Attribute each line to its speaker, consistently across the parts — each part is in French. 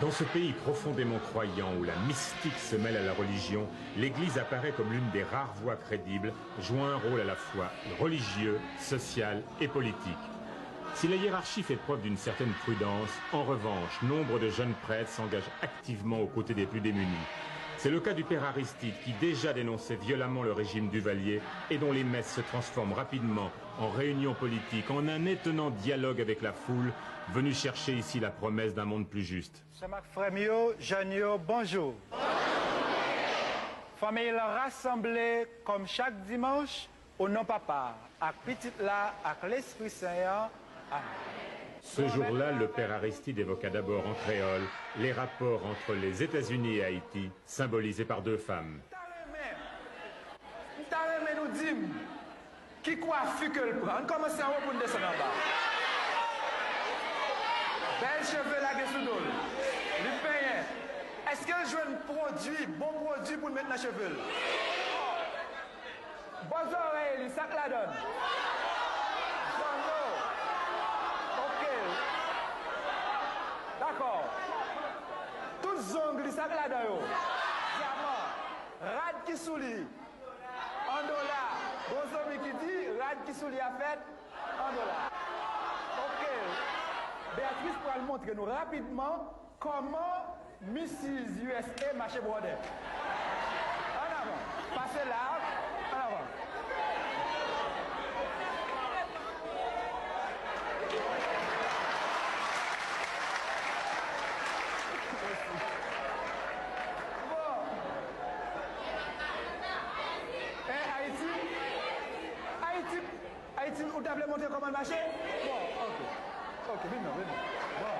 Speaker 1: Dans ce pays profondément croyant où la mystique se mêle à la religion, l'Église apparaît comme l'une des rares voies crédibles, jouant un rôle à la fois religieux, social et politique. Si la hiérarchie fait preuve d'une certaine prudence, en revanche, nombre de jeunes prêtres s'engagent activement aux côtés des plus démunis. C'est le cas du père Aristide qui déjà dénonçait violemment le régime Duvalier et dont les messes se transforment rapidement en réunions politiques, en un étonnant dialogue avec la foule, venu chercher ici la promesse d'un monde plus juste.
Speaker 2: C'est Marc Frémio, Jeanio, bonjour. Famille rassemblée comme chaque dimanche au nom papa, à petit là, à l'Esprit Saint. Amen.
Speaker 1: Ce jour-là, le père Aristide évoqua d'abord en créole les rapports entre les États-Unis et Haïti, symbolisés par deux femmes.
Speaker 2: Nous dit qui coiffe que le prend, comment c'est pour nous descendre en bas. Belle cheveux là, sous l'eau. Le payen. Est-ce qu'elle joue un produit, bon produit pour mettre dans les cheveux? Bonnes oreilles, ça la donne. Ok. D'accord. Toutes ongles, ça la donne. Diamant. Rad qui soulit. $1. Bon homme qui dit, rad qui soulit a fait $1. Ok. Béatrice pourra nous montrer nous rapidement comment Mrs. USA marche brodé. En avant. Passez là. En avant. Bon. Haïti, vous t'avez montré comment marcher? Bon, ok. Ok, venez, venez. Bon.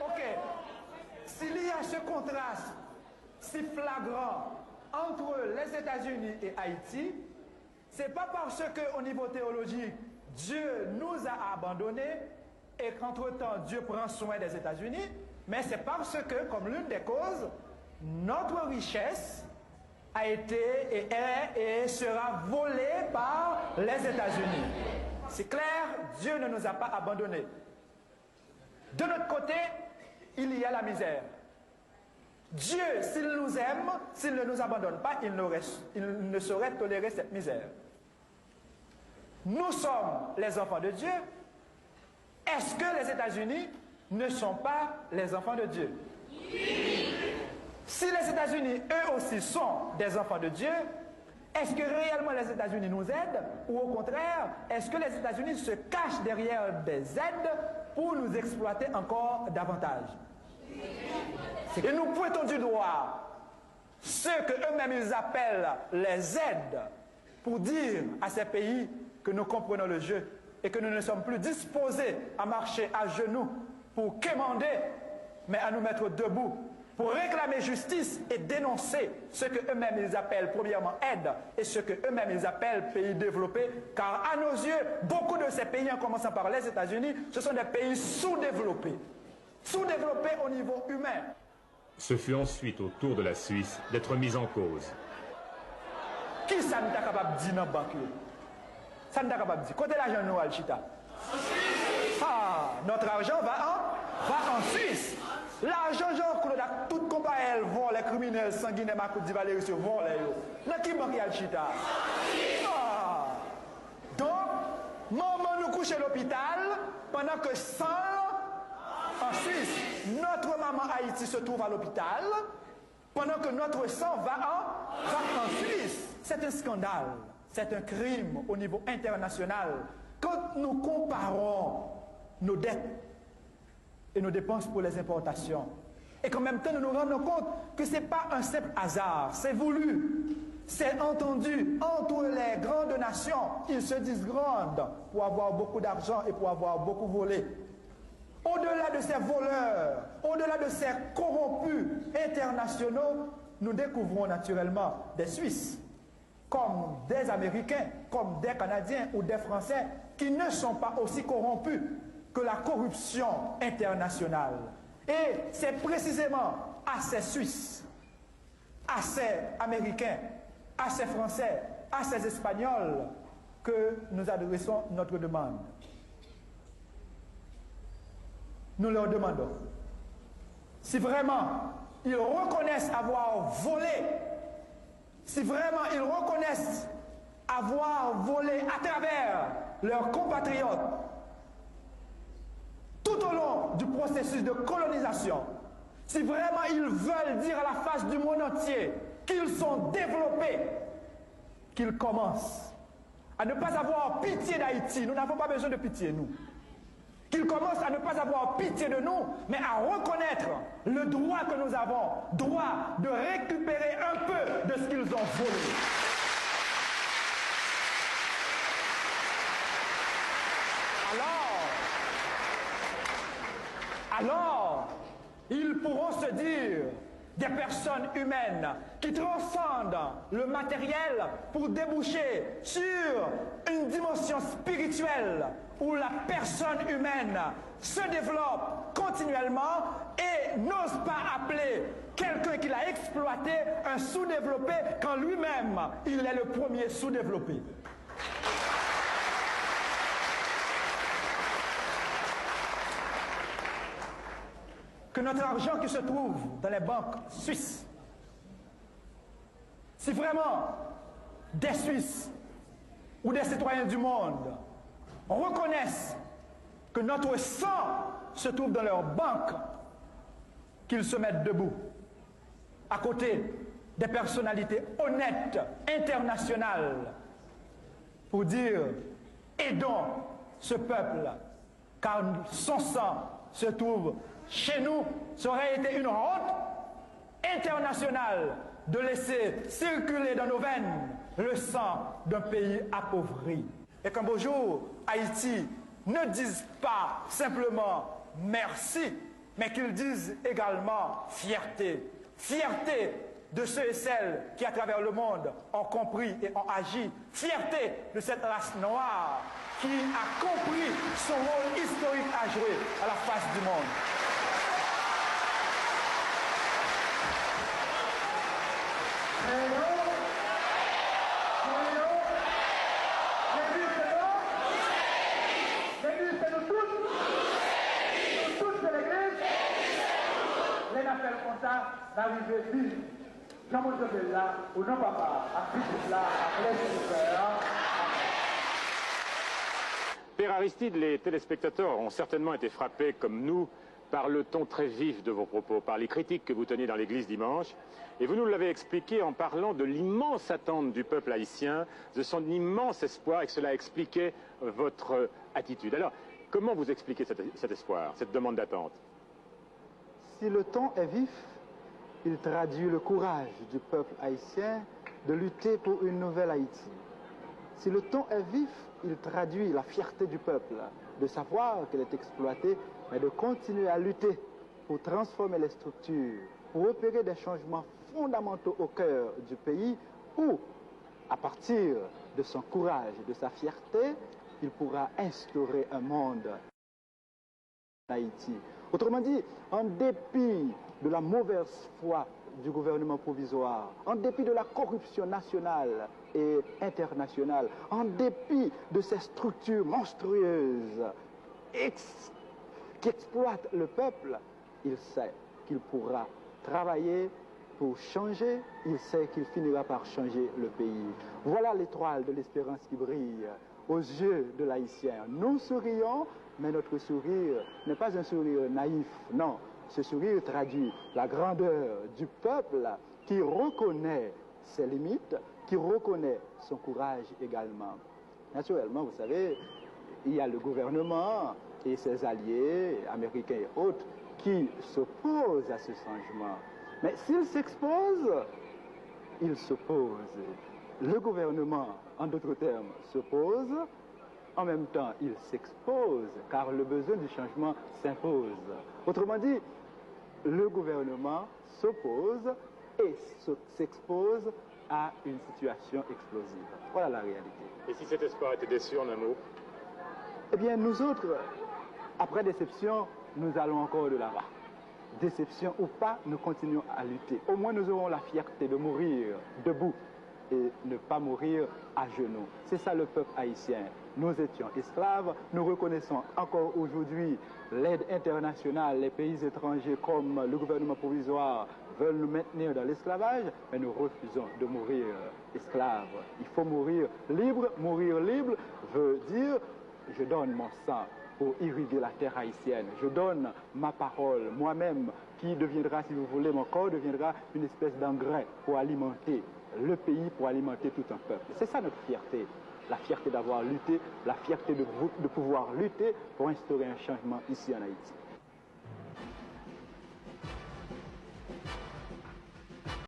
Speaker 2: Ok. S'il y a ce contraste si flagrant entre les États-Unis et Haïti, c'est pas parce qu'au niveau théologique, Dieu nous a abandonnés et qu'entre-temps, Dieu prend soin des États-Unis, mais c'est parce que, comme l'une des causes, notre richesse a été et est et sera volée par les États-Unis. C'est clair, Dieu ne nous a pas abandonnés. De notre côté, il y a la misère. Dieu, s'il nous aime, s'il ne nous abandonne pas, il ne saurait tolérer cette misère. Nous sommes les enfants de Dieu. Est-ce que les États-Unis ne sont pas les enfants de Dieu? Oui. Si les États-Unis, eux aussi, sont des enfants de Dieu, est-ce que réellement les États-Unis nous aident? Ou au contraire, est-ce que les États-Unis se cachent derrière des aides pour nous exploiter encore davantage? Et nous pointons du doigt ceux que eux-mêmes ils appellent les aides pour dire à ces pays que nous comprenons le jeu et que nous ne sommes plus disposés à marcher à genoux pour quémander, mais à nous mettre debout pour réclamer justice et dénoncer ce que eux-mêmes ils appellent premièrement aide et ce que eux-mêmes ils appellent pays développés, car à nos yeux, beaucoup de ces pays, en commençant par les États-Unis, ce sont des pays sous-développés au niveau humain.
Speaker 1: Ce fut ensuite au tour de la Suisse d'être mise en cause.
Speaker 2: Qui ça n'est pas capable de dire dans la banque? Ça n'est pas capable de dire. Côté l'argent, nous, Alchita. Ah, notre argent va en Suisse. L'argent, genre, tout combat, elle vole, les criminels sanguinaires, Marco Di Valéry se volent. Dans qui banque Alchita? Ah. Donc, maman nous couche à l'hôpital pendant que 100 en Suisse, notre maman Haïti se trouve à l'hôpital pendant que notre sang va en Suisse. C'est un scandale, c'est un crime au niveau international. Quand nous comparons nos dettes et nos dépenses pour les importations, et qu'en même temps nous nous rendons compte que ce n'est pas un simple hasard, c'est voulu, c'est entendu entre les grandes nations. Ils se disent grandes pour avoir beaucoup d'argent et pour avoir beaucoup volé. Au-delà de ces voleurs, au-delà de ces corrompus internationaux, nous découvrons naturellement des Suisses, comme des Américains, comme des Canadiens ou des Français, qui ne sont pas aussi corrompus que la corruption internationale. Et c'est précisément à ces Suisses, à ces Américains, à ces Français, à ces Espagnols que nous adressons notre demande. Nous leur demandons si vraiment ils reconnaissent avoir volé, si vraiment ils reconnaissent avoir volé à travers leurs compatriotes tout au long du processus de colonisation, si vraiment ils veulent dire à la face du monde entier qu'ils sont développés, qu'ils commencent à ne pas avoir pitié d'Haïti. Nous n'avons pas besoin de pitié, nous. Qu'ils commencent à ne pas avoir pitié de nous, mais à reconnaître le droit que nous avons, droit de récupérer un peu de ce qu'ils ont volé. Alors, ils pourront se dire des personnes humaines qui transcendent le matériel pour déboucher sur une dimension spirituelle où la personne humaine se développe continuellement et n'ose pas appeler quelqu'un qui l'a exploité un sous-développé quand lui-même, il est le premier sous-développé. Que notre argent qui se trouve dans les banques suisses, si vraiment des Suisses ou des citoyens du monde reconnaissent que notre sang se trouve dans leurs banques, qu'ils se mettent debout à côté des personnalités honnêtes internationales pour dire aidons ce peuple car son sang se trouve chez nous. Ça aurait été une honte internationale de laisser circuler dans nos veines le sang d'un pays appauvri. Et qu'un beau jour, Haïti ne dise pas simplement merci, mais qu'ils disent également fierté. Fierté de ceux et celles qui, à travers le monde, ont compris et ont agi. Fierté de cette race noire qui a compris son rôle historique à jouer à la face du monde.
Speaker 1: Père Aristide, les téléspectateurs ont certainement été frappés, comme nous, par le ton très vif de vos propos, par les critiques que vous tenez dans l'église dimanche. Et vous nous l'avez expliqué en parlant de l'immense attente du peuple haïtien, de son immense espoir, et que cela expliquait votre attitude. Alors, comment vous expliquez cet espoir, cette demande d'attente?
Speaker 3: Si le ton est vif, il traduit le courage du peuple haïtien de lutter pour une nouvelle Haïti. Si le ton est vif, il traduit la fierté du peuple de savoir qu'elle est exploitée, mais de continuer à lutter pour transformer les structures, pour opérer des changements fondamentaux au cœur du pays où, à partir de son courage et de sa fierté, il pourra instaurer un monde en Haïti. Autrement dit, en dépit de la mauvaise foi du gouvernement provisoire, en dépit de la corruption nationale et internationale, en dépit de ces structures monstrueuses qui exploitent le peuple, il sait qu'il pourra travailler pour changer, il sait qu'il finira par changer le pays. Voilà l'étoile de l'espérance qui brille aux yeux de l'Haïtien. Nous sourions, mais notre sourire n'est pas un sourire naïf, non. Ce sourire traduit la grandeur du peuple qui reconnaît ses limites, qui reconnaît son courage également. Naturellement, vous savez, il y a le gouvernement et ses alliés, américains et autres, qui s'opposent à ce changement. Mais s'ils s'exposent, ils s'opposent. Le gouvernement, en d'autres termes, s'oppose. En même temps, il s'expose, car le besoin du changement s'impose. Autrement dit, le gouvernement s'oppose et s'expose à une situation explosive. Voilà la réalité.
Speaker 1: Et si cet espoir était déçu en un mot?
Speaker 3: Eh bien, nous autres, après déception, nous allons encore de l'avant. déception ou pas, nous continuons à lutter. Au moins, nous aurons la fierté de mourir debout et ne pas mourir à genoux. C'est ça le peuple haïtien. Nous étions esclaves, nous reconnaissons encore aujourd'hui l'aide internationale, les pays étrangers comme le gouvernement provisoire veulent nous maintenir dans l'esclavage, mais nous refusons de mourir esclaves. Il faut mourir libre. Mourir libre veut dire je donne mon sang pour irriguer la terre haïtienne. Je donne ma parole, moi-même, qui deviendra, si vous voulez, mon corps deviendra une espèce d'engrais pour alimenter le pays, pour alimenter tout un peuple. C'est ça notre fierté. La fierté d'avoir lutté, la fierté de pouvoir lutter pour instaurer un changement ici en Haïti.